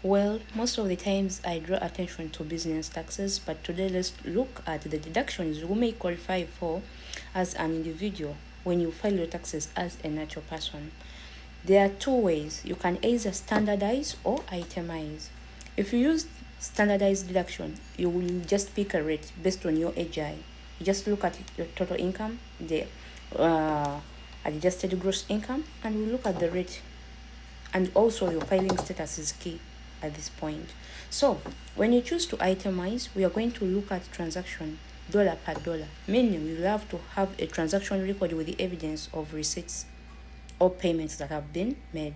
Well, most of the times I draw attention to business taxes, but today let's look at the deductions you may qualify for as an individual when you file your taxes as a natural person. There are two ways. You can either standardize or itemize. If you use standardized deduction, you will just pick a rate based on your AGI. You just look at your total income, the adjusted gross income, and we look at the rate. And also your filing status is key at this point. So when you choose to itemize, we are going to look at transaction dollar per dollar, meaning we will have to have a transaction record with the evidence of receipts or payments that have been made.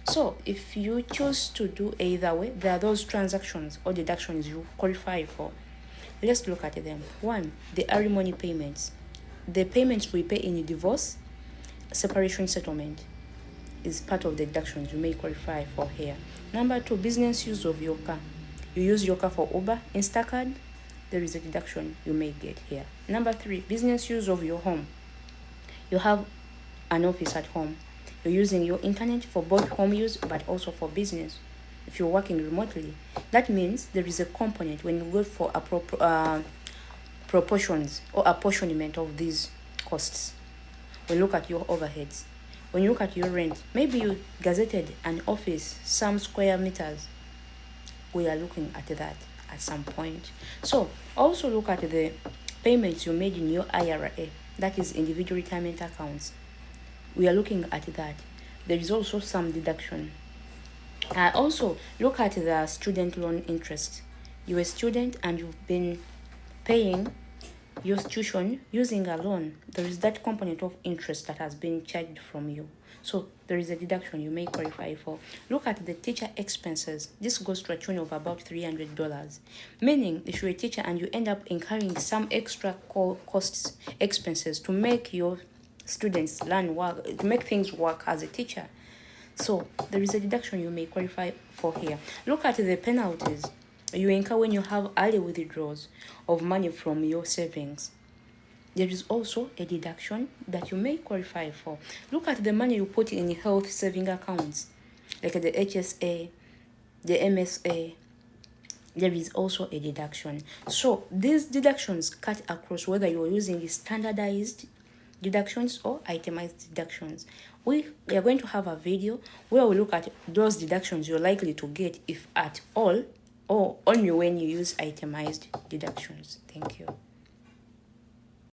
So if you choose to do either way, there are those transactions or deductions you qualify for. Let's look at them. One, the alimony payments. The payments we pay in divorce, separation settlement is part of the deductions you may qualify for here. Number two, business use of your car. You use your car for Uber, Instacart, there is a deduction you may get here. Number three, business use of your home. You have an office at home. You're using your internet for both home use but also for business. If you're working remotely, that means there is a component when you go for proportions or apportionment of these costs. We look at your overheads. When you look at your rent, maybe you gazetted an office, some square meters. We are looking at that at some point. So also look at the payments you made in your IRA, that is individual retirement accounts. We are looking at that. There is also some deduction. Also look at the student loan interest. You're a student and you've been paying your tuition using a loan. There is that component of interest that has been charged from you. So there is a deduction you may qualify for. Look at the teacher expenses. This goes to a tune of about $300. Meaning if you're a teacher and you end up incurring some extra costs, expenses to make your students learn work, to make things work as a teacher. So there is a deduction you may qualify for here. Look at the penalties you incur when you have early withdrawals of money from your savings. There is also a deduction that you may qualify for. Look at the money you put in health saving accounts, like the HSA, the MSA. There is also a deduction. So these deductions cut across whether you're using standardized deductions or itemized deductions. We are going to have a video where we look at those deductions you're likely to get, if at all, or only when you use itemized deductions. Thank you.